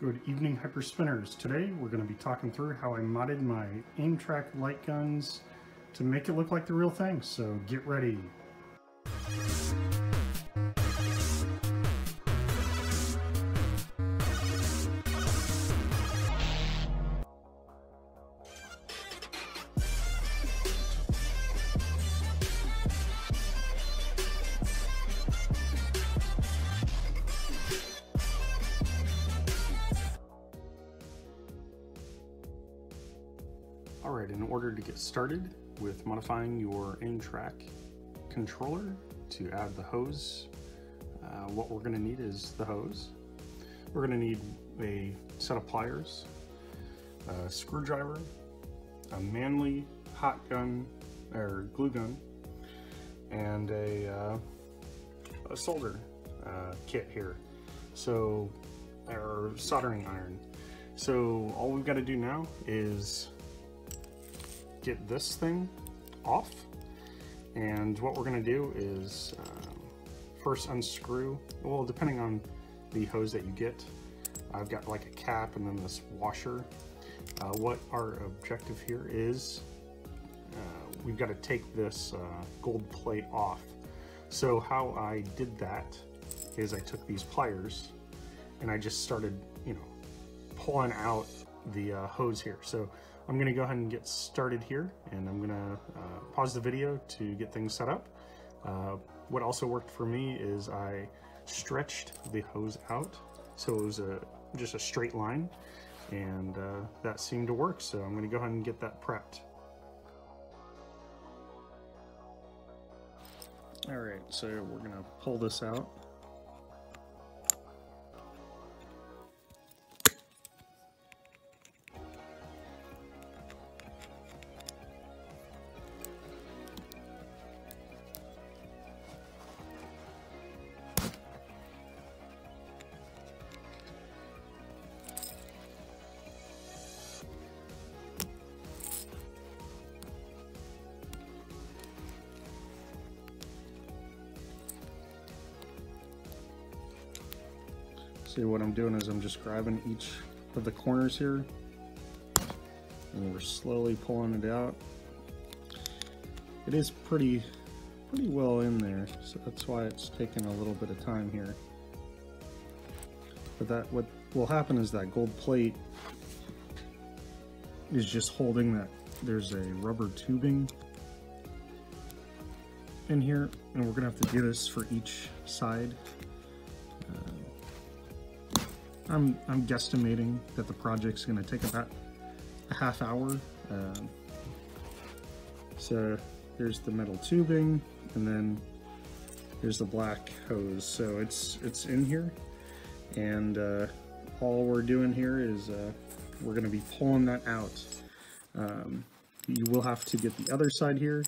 Good evening, Hyperspinners. Today we're going to be talking through how I modded my Aimtrak light guns to make it look like the real thing, so get ready. Alright, in order to get started with modifying your Aimtrak controller to add the hose, what we're going to need is the hose. We're going to need a set of pliers, a screwdriver, a manly hot gun or glue gun, and a solder kit here. So, or soldering iron. So all we've got to do now is get this thing off, and what we're going to do is first unscrew, well, depending on the hose that you get. I've got like a cap and then this washer. What our objective here is, we've got to take this gold plate off. So how I did that is I took these pliers and I just started, pulling out the hose here. So I'm going to go ahead and get started here, and I'm going to pause the video to get things set up. What also worked for me is I stretched the hose out so it was just a straight line, and that seemed to work. So I'm going to go ahead and get that prepped. Alright, so we're going to pull this out. See, what I'm doing is I'm just grabbing each of the corners here and we're slowly pulling it out. It is pretty well in there, so that's why it's taking a little bit of time here. But what will happen is that gold plate is just holding that. There's a rubber tubing in here, and we're gonna have to do this for each side. I'm guesstimating that the project's going to take about a half hour. So here's the metal tubing, and then here's the black hose. So it's in here, and all we're doing here is we're going to be pulling that out. You will have to get the other side here.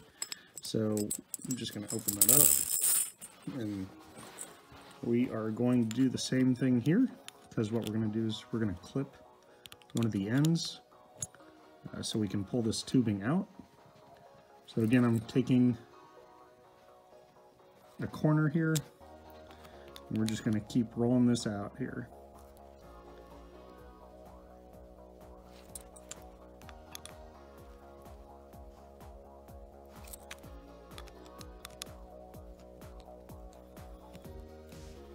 So I'm just going to open that up, and we are going to do the same thing here. Because what we're going to do is we're going to clip one of the ends so we can pull this tubing out. So again, I'm taking a corner here, and we're just going to keep rolling this out here.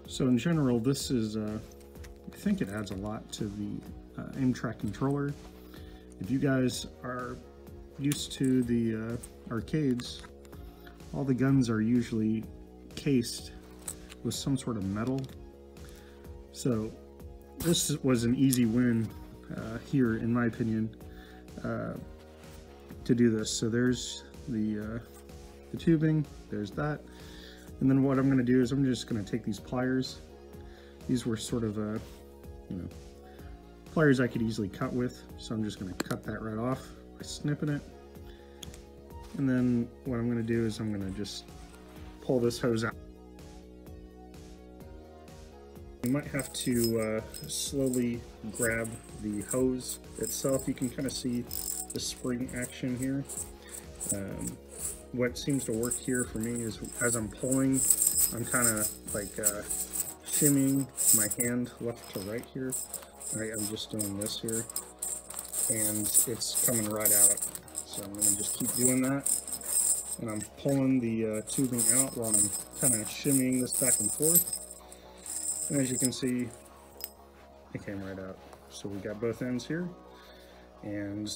So in general, this is I think it adds a lot to the Aimtrak controller. If you guys are used to the arcades, all the guns are usually cased with some sort of metal. So this was an easy win here, in my opinion, to do this. So there's the tubing, there's that. And then what I'm going to do is I'm just going to take these pliers. These were sort of pliers I could easily cut with, so I'm just going to cut that right off by snipping it. And then what I'm going to do is I'm going to just pull this hose out. You might have to slowly grab the hose itself. You can kind of see the spring action here. What seems to work here for me is as I'm pulling, I'm kind of like shimmying my hand left to right here. Right, I'm just doing this here, and it's coming right out. So I'm going to just keep doing that, and I'm pulling the tubing out while I'm kind of shimmying this back and forth. And as you can see, it came right out. So we got both ends here, and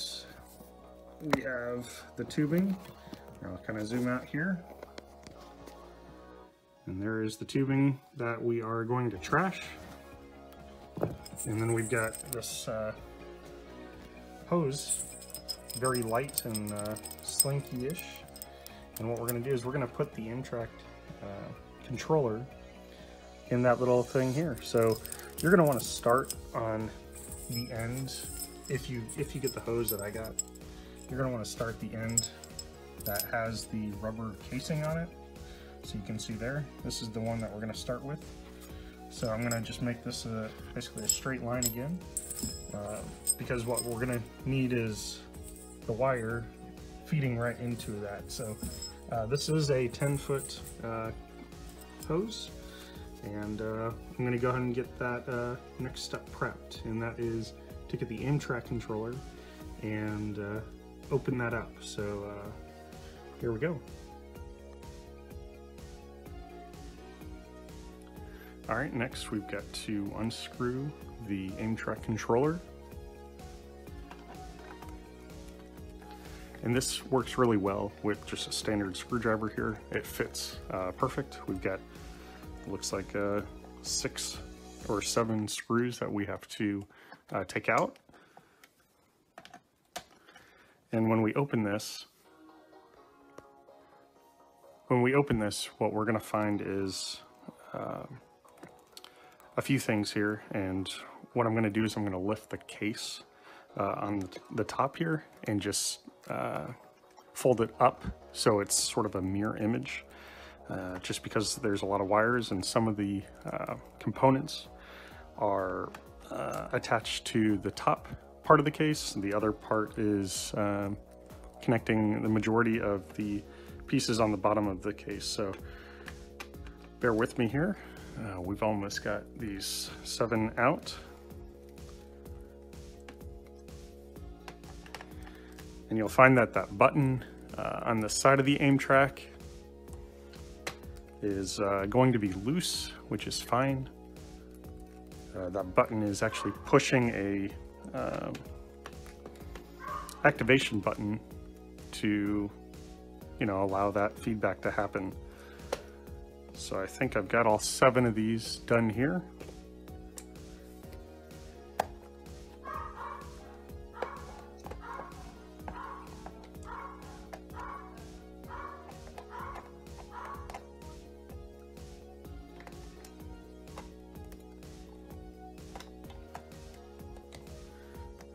we have the tubing. I'll kind of zoom out here. And there is the tubing that we are going to trash. And then we've got this hose, very light and slinky-ish. And what we're going to do is we're going to put the Aimtrak controller in that little thing here. So you're going to want to start on the end. If you get the hose that I got, you're going to want to start the end that has the rubber casing on it. So you can see there, this is the one that we're going to start with. So I'm going to just make this basically a straight line again, because what we're going to need is the wire feeding right into that. So this is a 10-foot hose, and I'm going to go ahead and get that next step prepped, and that is to get the Aimtrak controller and open that up. So here we go. All right, next we've got to unscrew the Aimtrak controller. And this works really well with just a standard screwdriver here. It fits perfect. We've got, looks like 6 or 7 screws that we have to take out. And when we open this, what we're gonna find is a few things here, and what I'm going to do is I'm going to lift the case on the top here and just fold it up so it's sort of a mirror image, just because there's a lot of wires and some of the components are attached to the top part of the case. The other part is connecting the majority of the pieces on the bottom of the case. So bear with me here. We've almost got these 7 out. And you'll find that that button on the side of the Aimtrak is going to be loose, which is fine. That button is actually pushing a activation button to, allow that feedback to happen. So I think I've got all 7 of these done here.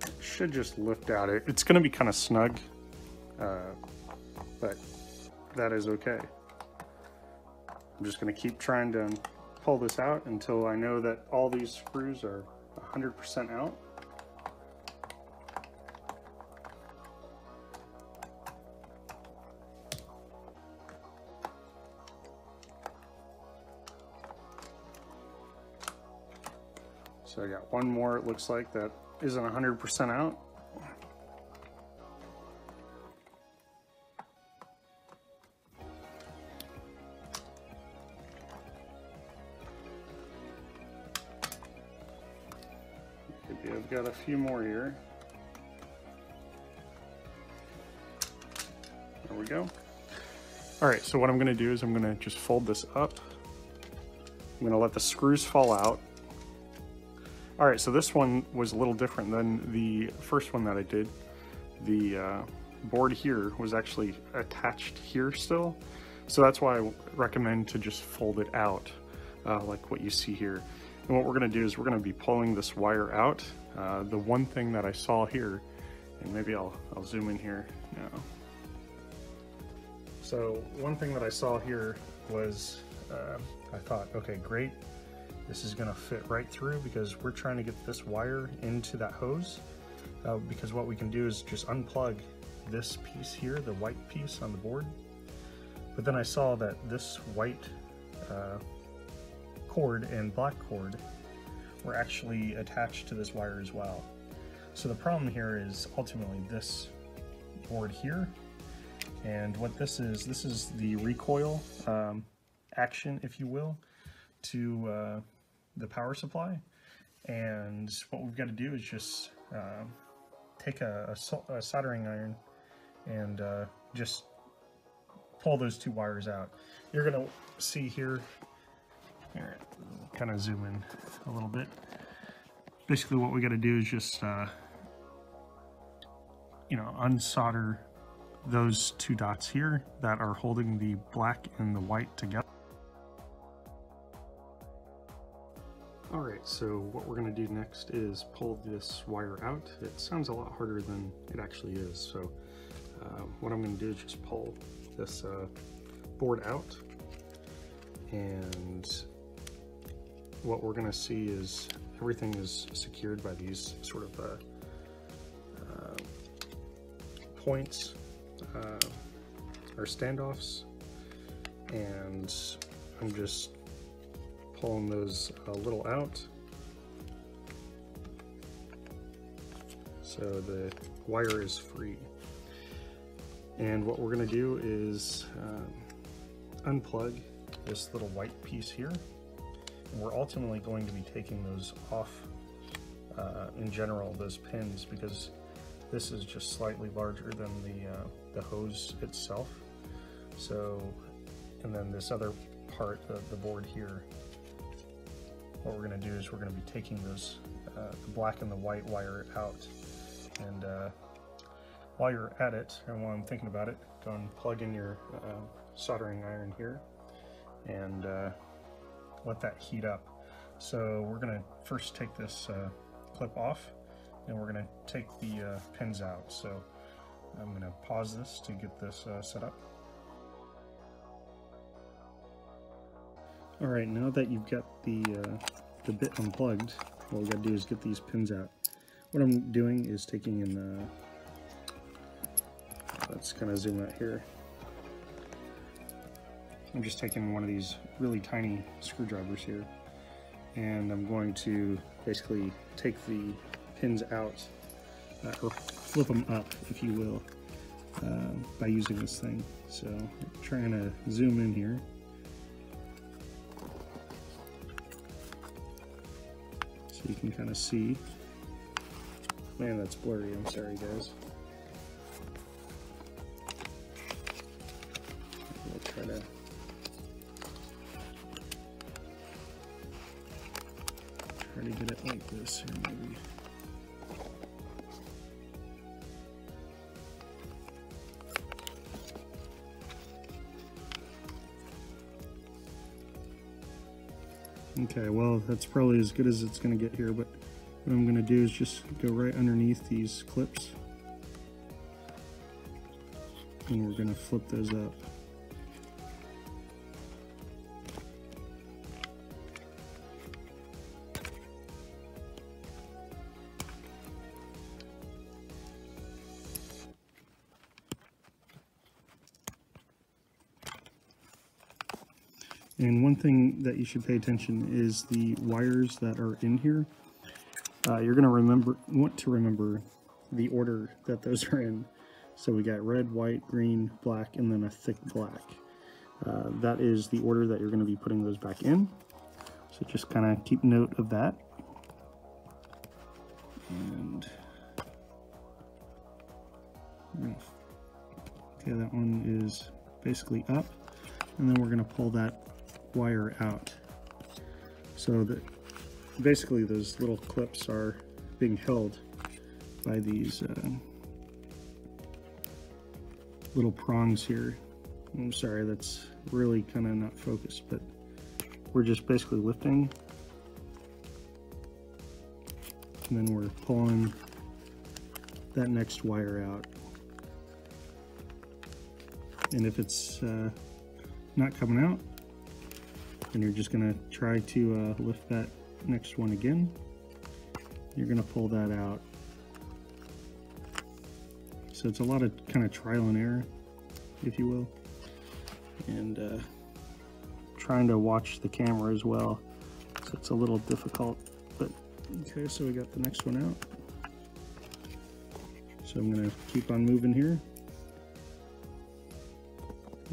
It should just lift out. It's going to be kind of snug, but that is okay. I'm just going to keep trying to pull this out until I know that all these screws are 100% out. So I got one more, it looks like, that isn't 100% out. I've got a few more here. There we go. All right, so what I'm going to do is I'm going to just fold this up. I'm going to let the screws fall out. All right, so this one was a little different than the first one that I did. The board here was actually attached here still. So that's why I recommend to just fold it out like what you see here. And what we're going to do is we're going to be pulling this wire out. The one thing that I saw here, and maybe I'll zoom in here now. So one thing that I saw here was, I thought, okay, great. This is going to fit right through because we're trying to get this wire into that hose. Because what we can do is just unplug this piece here, the white piece on the board. But then I saw that this white cord and black cord were actually attached to this wire as well. So the problem here is ultimately this board here, and what this is the recoil action, if you will, to the power supply. And what we've got to do is just take a soldering iron and just pull those two wires out. You're going to see here, kind of zoom in a little bit. Basically what we got to do is just unsolder those two dots here that are holding the black and the white together. Alright, so what we're going to do next is pull this wire out. It sounds a lot harder than it actually is, so what I'm going to do is just pull this board out, and what we're going to see is everything is secured by these sort of points or standoffs, and I'm just pulling those a little out so the wire is free. And what we're going to do is unplug this little white piece here, and we're ultimately going to be taking those off in general, those pins, because this is just slightly larger than the hose itself. So, and then this other part of the board here, what we're going to do is we're going to be taking those the black and the white wire out. And while you're at it, and while I'm thinking about it, go and plug in your soldering iron here and let that heat up. So we're going to first take this clip off, and we're going to take the pins out. So I'm going to pause this to get this set up. All right, now that you've got the bit unplugged, what we got to do is get these pins out. What I'm doing is taking in, let's kind of zoom out here. I'm just taking one of these really tiny screwdrivers here, and I'm going to basically take the pins out, or flip them up, if you will, by using this thing. So I'm trying to zoom in here. So you can kind of see. Man, that's blurry, I'm sorry guys. We'll try to get it like this here maybe. Okay, well, that's probably as good as it's going to get here, but what I'm going to do is just go right underneath these clips, and we're going to flip those up. And one thing that you should pay attention is the wires that are in here. You're going to want to remember the order that those are in. So we got red, white, green, black, and then a thick black. That is the order that you're going to be putting those back in. So just kind of keep note of that. And okay, that one is basically up, and then we're going to pull that wire out. So that basically those little clips are being held by these little prongs here. I'm sorry, that's really kind of not focused, but we're just basically lifting, and then we're pulling that next wire out. And if it's not coming out, then you're just going to try to lift that next one again. You're going to pull that out. So it's a lot of kind of trial and error, if you will, and trying to watch the camera as well. So it's a little difficult, but Okay, so we got the next one out. So I'm gonna keep on moving here.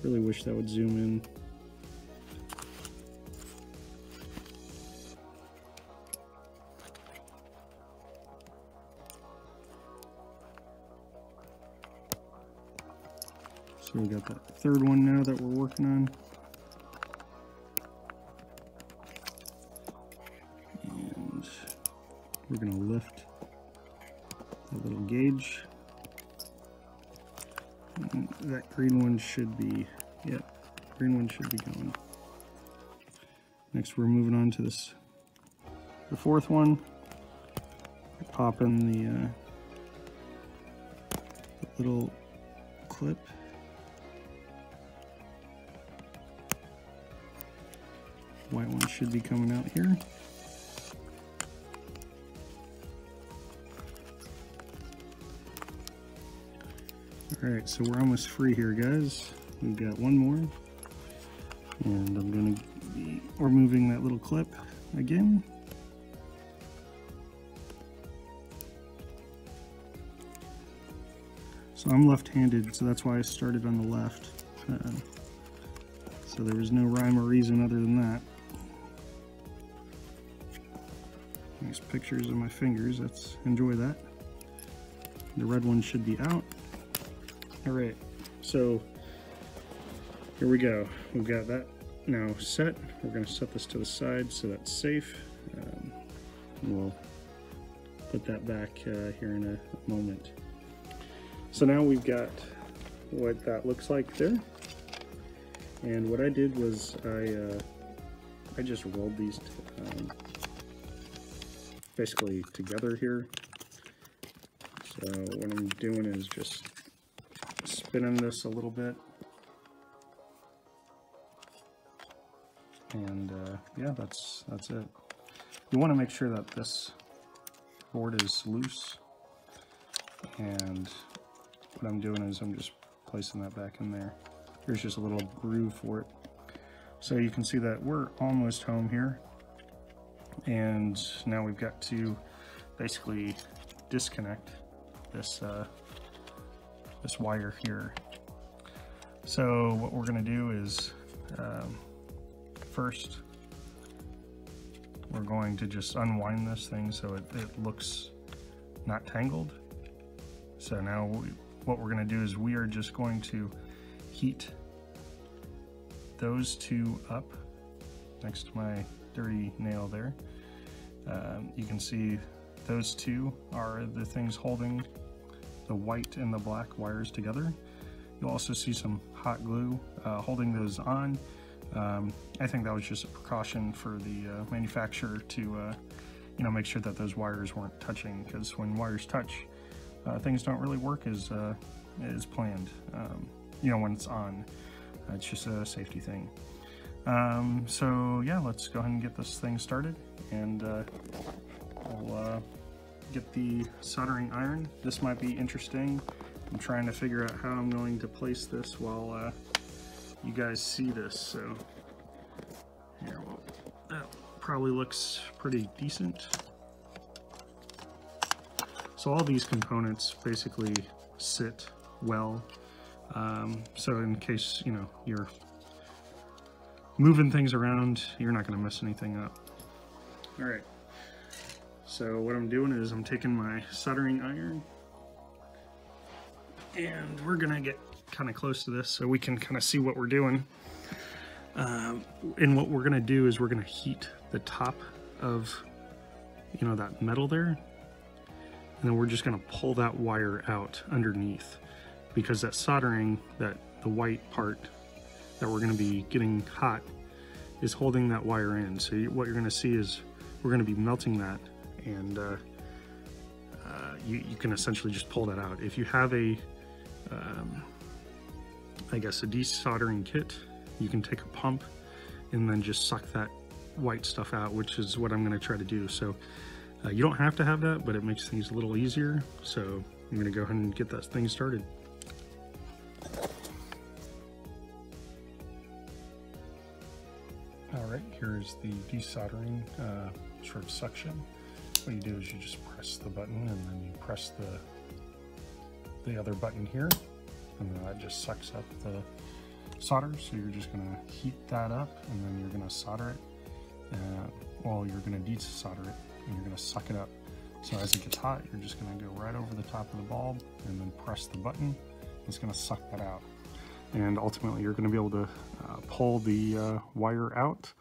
Really wish that would zoom in. So we got that third one now that we're working on. And we're gonna lift that little gauge. And that green one should be, yep, green one should be going. Next we're moving on to the fourth one. Pop in the little clip. White one should be coming out here. Alright, so we're almost free here, guys. We've got one more. And I'm going to be removing that little clip again. So I'm left-handed, so that's why I started on the left. So there was no rhyme or reason other than that. Nice pictures of my fingers, let's enjoy that. The red one should be out. Alright, so here we go. We've got that now set. We're going to set this to the side so that's safe. We'll put that back here in a moment. So now we've got what that looks like there. And what I did was I just rolled these basically together here. So what I'm doing is just spinning this a little bit. And yeah, that's it. You want to make sure that this board is loose. And what I'm doing is I'm just placing that back in there. Here's just a little groove for it. So you can see that we're almost home here. And now we've got to basically disconnect this this wire here. So what we're going to do is first we're going to just unwind this thing so it looks not tangled. So now what we're going to do is we are just going to heat those two up next to my dirty nail there. You can see those two are the things holding the white and the black wires together. You'll also see some hot glue holding those on. I think that was just a precaution for the manufacturer to you know, make sure that those wires weren't touching, because when wires touch, things don't really work as planned. You know, when it's on, it's just a safety thing. So yeah, let's go ahead and get this thing started, and I'll get the soldering iron. This might be interesting. I'm trying to figure out how I'm going to place this while you guys see this. So here, well, that probably looks pretty decent. So all these components basically sit well. So in case, you know, you're moving things around, you're not going to mess anything up. All right. So what I'm doing is I'm taking my soldering iron, and we're going to get kind of close to this so we can kind of see what we're doing. And what we're going to do is we're going to heat the top of, you know, that metal there. And then we're just going to pull that wire out underneath, because that soldering, the white part that we're going to be getting hot is holding that wire in. So what you're going to see is we're going to be melting that, and you can essentially just pull that out. If you have a, I guess, a desoldering kit, you can take a pump and then just suck that white stuff out, which is what I'm going to try to do. So you don't have to have that, but it makes things a little easier. So I'm going to go ahead and get that thing started. All right, here's the desoldering sort of suction. what you do is you just press the button, and then you press the other button here, and then that just sucks up the solder. So you're just going to heat that up, and then you're going to solder it. Well, you're going to desolder it, and you're going to suck it up. So as it gets hot, you're just going to go right over the top of the bulb and then press the button. It's going to suck that out. And ultimately, you're going to be able to pull the wire out.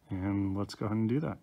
And let's go ahead and do that.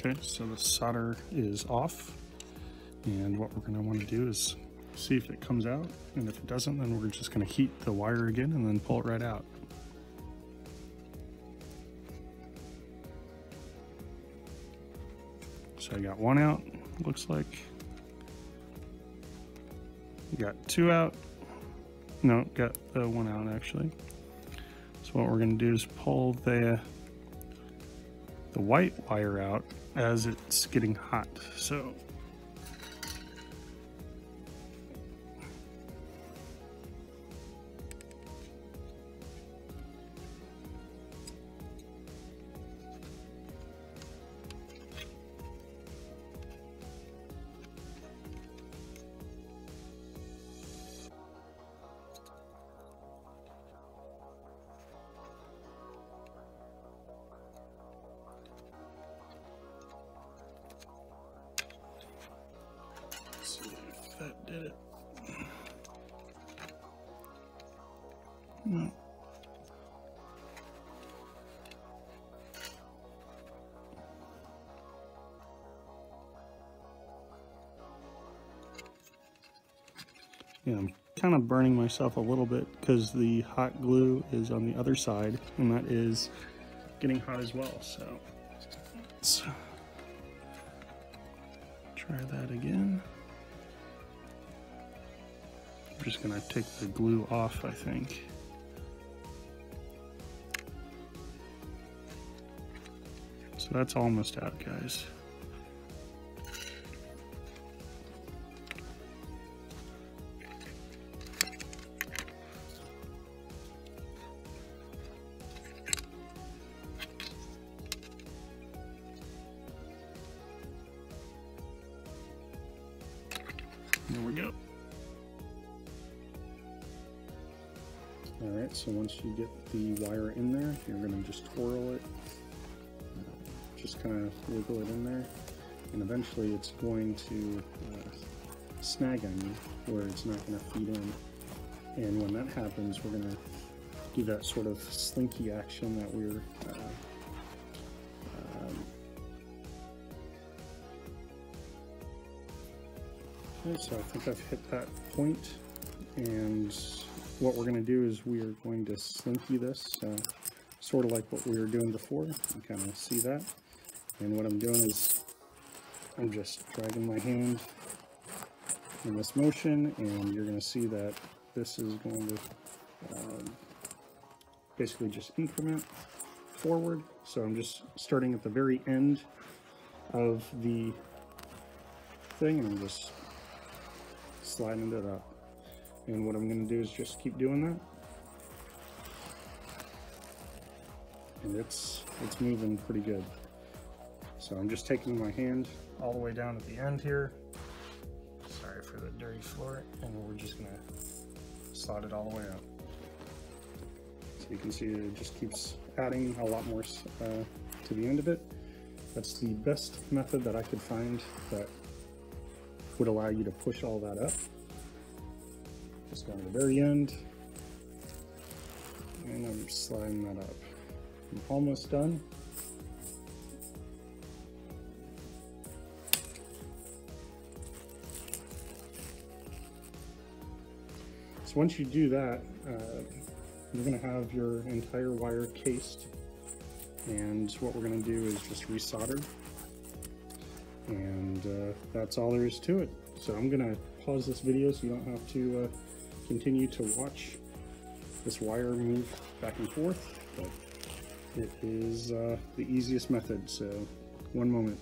Okay, so the solder is off, and what we're going to want to do is see if it comes out, and if it doesn't, then we're just going to heat the wire again and then pull it right out. So I got one out, looks like. Got two out. No, got the one out actually. So what we're going to do is pull the white wire out as it's getting hot. So that did it. No. Yeah, I'm kind of burning myself a little bit because the hot glue is on the other side, and that is getting hot as well. So let's try that again. I'm just gonna take the glue off, I think. So that's almost out, guys. There we go. Alright, so once you get the wire in there, you're going to just twirl it, just kind of wiggle it in there, and eventually it's going to snag on you where it's not going to feed in. And when that happens, we're going to do that sort of slinky action that we're okay, so I think I've hit that point, and what we're going to do is we are going to slinky this, sort of like what we were doing before. You kind of see that. And what I'm doing is I'm just dragging my hand in this motion, and you're going to see that this is going to basically just increment forward. So I'm just starting at the very end of the thing, and I'm just sliding it up. And what I'm going to do is just keep doing that. And it's moving pretty good. So I'm just taking my hand all the way down at the end here. Sorry for the dirty floor. And we're just going to slide it all the way up. So you can see it just keeps adding a lot more to the end of it. That's the best method that I could find that would allow you to push all that up. Just going to the very end, and I'm sliding that up. I'm almost done. So once you do that, you're going to have your entire wire cased, and what we're going to do is just resolder, and that's all there is to it. So I'm going to pause this video so you don't have to continue to watch this wire move back and forth, but it is the easiest method, so one moment.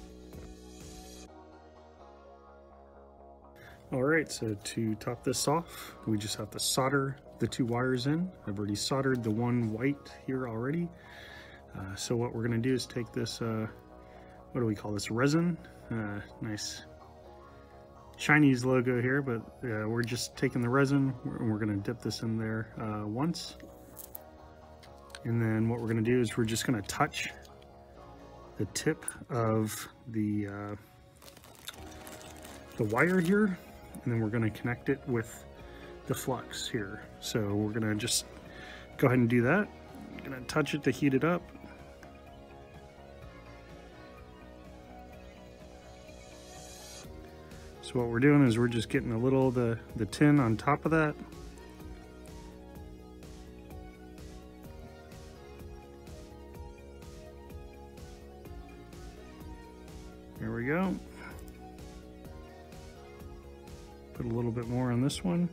Alright, so to top this off, we just have to solder the two wires in. I've already soldered the one white here already. So what we're going to do is take this, what do we call this, resin? Nice Chinese logo here, but we're just taking the resin and we're going to dip this in there once. And then what we're going to do is we're just going to touch the tip of the wire here, and then we're going to connect it with the flux here. So we're going to just go ahead and do that. I'm going to touch it to heat it up. So what we're doing is we're just getting a little of the tin on top of that. There we go. Put a little bit more on this one.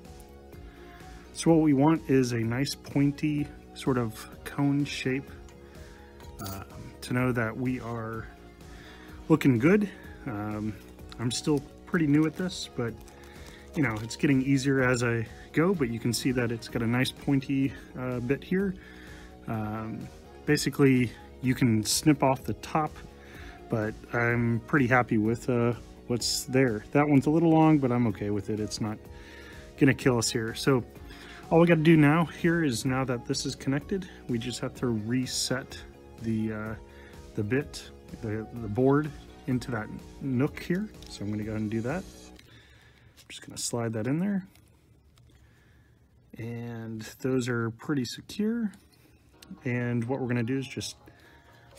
So what we want is a nice pointy sort of cone shape to know that we are looking good. I'm still pretty new at this, but you know, it's getting easier as I go, but you can see that it's got a nice pointy bit here. Basically, you can snip off the top, but I'm pretty happy with what's there. That one's a little long, but I'm okay with it. It's not gonna kill us here. So all we got to do now here is, now that this is connected, we just have to reset the bit, the board into that nook here. So I'm going to go ahead and do that. I'm just going to slide that in there, and those are pretty secure. And what we're going to do is just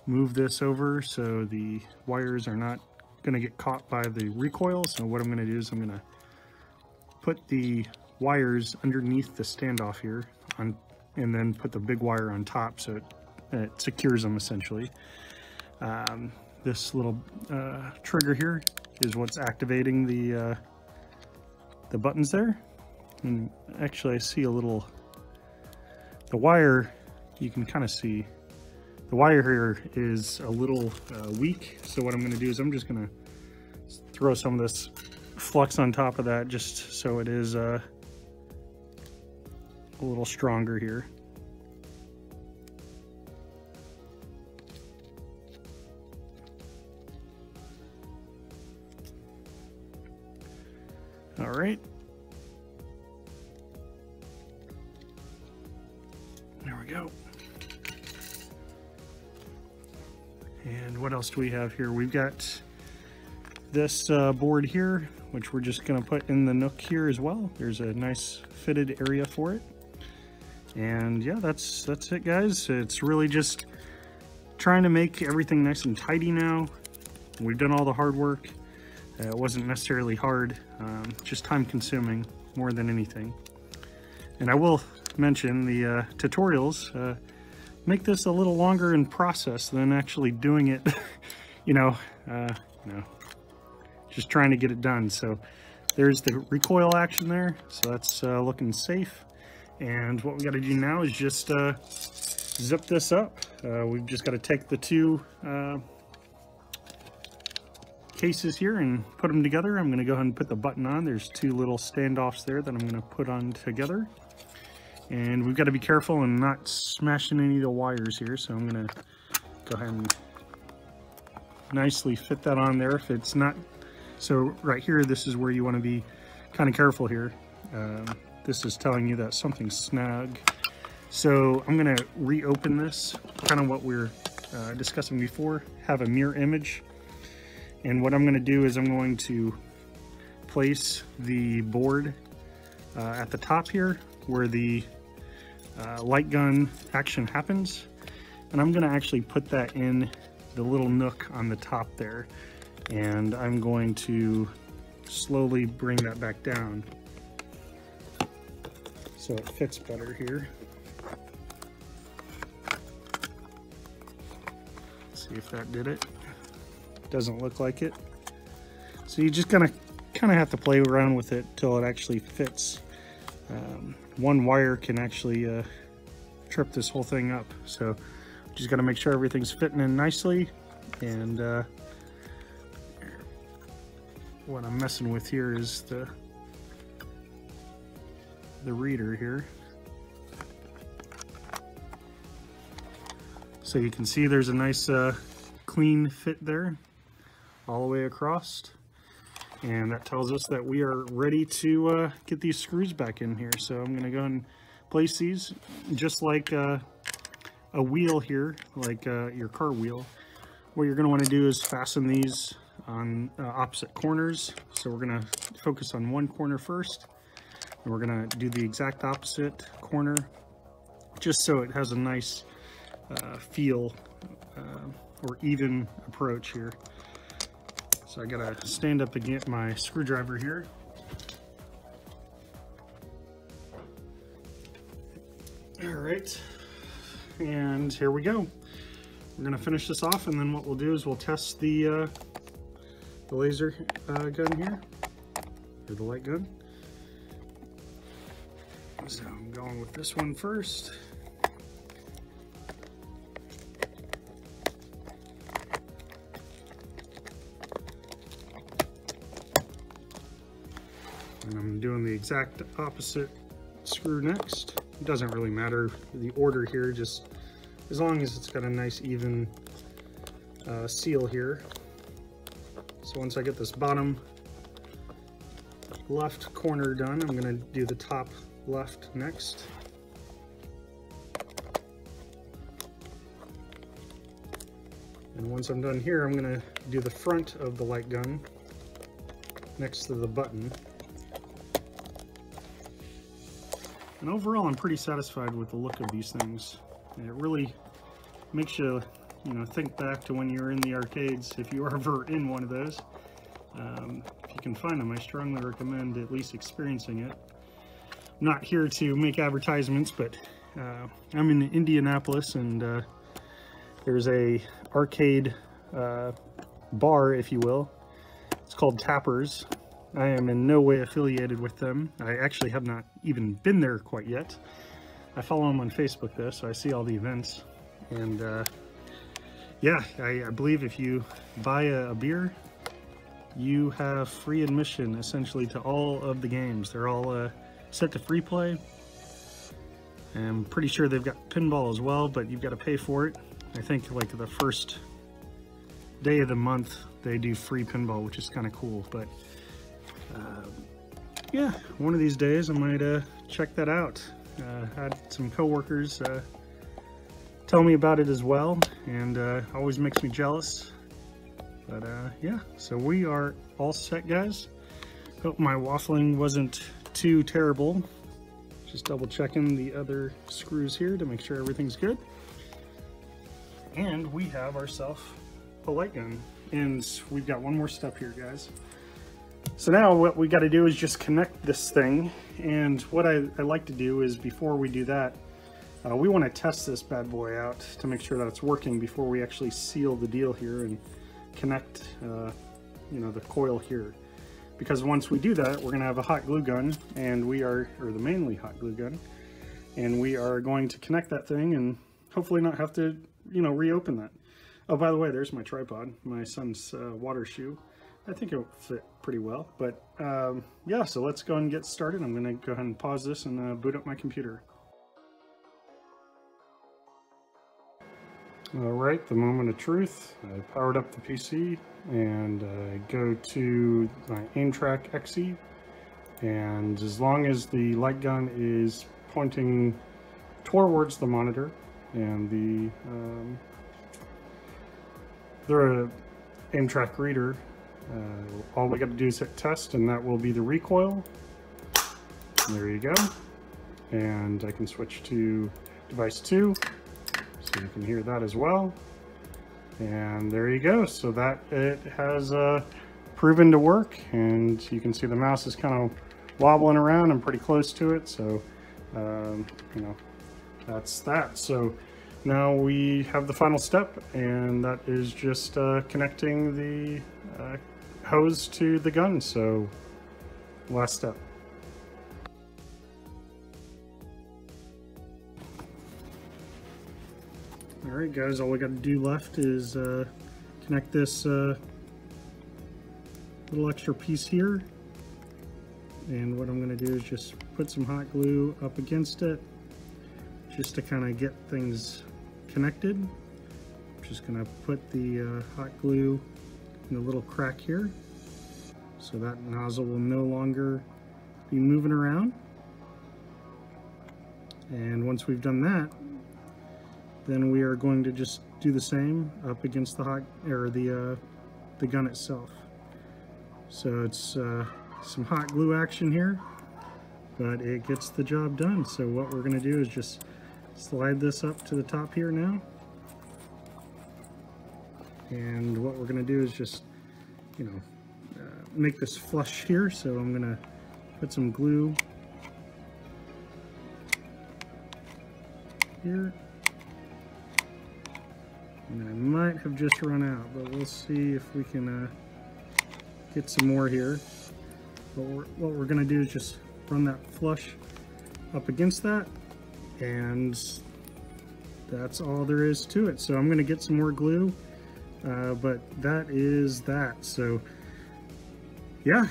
move this over so the wires are not going to get caught by the recoil. So what I'm going to do is I'm going to put the wires underneath the standoff here on, and then put the big wire on top so it secures them essentially. This little trigger here is what's activating the buttons there. And actually I see a little, the wire, you can kind of see the wire here is a little weak. So what I'm going to do is I'm just going to throw some of this flux on top of that just so it is a little stronger here. All right. There we go. And what else do we have here? We've got this board here, which we're just going to put in the nook here as well. There's a nice fitted area for it. And yeah, that's it, guys. It's really just trying to make everything nice and tidy now. We've done all the hard work. It wasn't necessarily hard, just time consuming more than anything. And I will mention the tutorials make this a little longer in process than actually doing it, just trying to get it done. So there's the recoil action there. So that's looking safe. And what we got to do now is just zip this up. We've just got to take the two cases here and put them together. I'm going to go ahead and put the button on. There's two little standoffs there that I'm going to put on together. And we've got to be careful and not smashing any of the wires here. So I'm going to go ahead and nicely fit that on there. If it's not, so right here, this is where you want to be kind of careful here. This is telling you that something's snug. So I'm going to reopen this, kind of what we were discussing before, have a mirror image. And what I'm going to do is I'm going to place the board at the top here where the light gun action happens. And I'm going to actually put that in the little nook on the top there. And I'm going to slowly bring that back down. so it fits better here. Let's see if that did it. Doesn't look like it. So you just kind of have to play around with it till it actually fits. One wire can actually trip this whole thing up, so just got to make sure everything's fitting in nicely. And what I'm messing with here is the reader here. So you can see there's a nice clean fit there all the way across. And that tells us that we are ready to get these screws back in here. So I'm going to go and place these just like a wheel here, like your car wheel. What you're going to want to do is fasten these on opposite corners. So we're going to focus on one corner first, and we're going to do the exact opposite corner, just so it has a nice feel or even approach here. So I gotta stand up and get my screwdriver here. All right, and here we go. We're gonna finish this off, and then what we'll do is we'll test the laser gun here, or the light gun. So I'm going with this one first. And I'm doing the exact opposite screw next. It doesn't really matter the order here, just as long as it's got a nice even seal here. So once I get this bottom left corner done, I'm going to do the top left next. And once I'm done here, I'm going to do the front of the light gun next to the button. And overall, I'm pretty satisfied with the look of these things. And it really makes you, think back to when you were in the arcades, if you are ever in one of those. If you can find them, I strongly recommend at least experiencing it. I'm not here to make advertisements, but I'm in Indianapolis, and there's a arcade bar, if you will. It's called Tappers. I am in no way affiliated with them. I actually have not even been there quite yet. I follow them on Facebook though, so I see all the events. And yeah, I believe if you buy a beer, you have free admission essentially to all of the games. They're all set to free play. I'm pretty sure they've got pinball as well, but you've got to pay for it. I think like the first day of the month they do free pinball, which is kind of cool. But yeah, one of these days I might check that out. Had some coworkers tell me about it as well, and always makes me jealous. But yeah, so we are all set, guys. Hope my waffling wasn't too terrible. Just double checking the other screws here to make sure everything's good. And we have ourselves a light gun. And we've got one more step here, guys. So now what we got to do is just connect this thing. And what I like to do is, before we do that, we want to test this bad boy out to make sure that it's working before we actually seal the deal here and connect the coil here. Because once we do that, we're going to have a hot glue gun, and or the mainly hot glue gun, and we are going to connect that thing and hopefully not have to reopen that. Oh, by the way, there's my tripod, my son's water shoe. I think it'll fit pretty well. But yeah, so let's go and get started. I'm going to go ahead and pause this and boot up my computer. All right, the moment of truth. I powered up the PC and I go to my Aimtrak XE, and as long as the light gun is pointing towards the monitor and the Aimtrak reader, all we got to do is hit test, and that will be the recoil. There you go. And I can switch to device 2, so you can hear that as well. And there you go. So that it has proven to work, and you can see the mouse is kind of wobbling around. I'm pretty close to it, so You know, that's that. So now we have the final step, and that is just connecting the hose to the gun. So last step. Alright guys, all we got to do left is connect this little extra piece here, and what I'm going to do is just put some hot glue up against it just to kind of get things connected. I'm just going to put the hot glue in the little crack here so that nozzle will no longer be moving around. And once we've done that, then we are going to just do the same up against the the gun itself. So it's some hot glue action here, but it gets the job done. So what we're going to do is just slide this up to the top here now, and what we're going to do is just, you know, make this flush here. So I'm going to put some glue here. And I might have just run out, but we'll see if we can get some more here. But what we're going to do is just run that flush up against that, and that's all there is to it. So I'm going to get some more glue, but that is that. So yeah,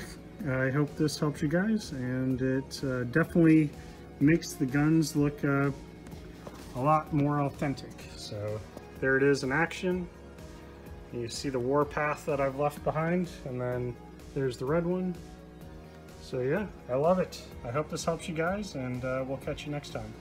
I hope this helps you guys, and it definitely makes the guns look a lot more authentic. So there it is in action. You see the warpath that I've left behind, and then there's the red one. So yeah, I love it. I hope this helps you guys, and we'll catch you next time.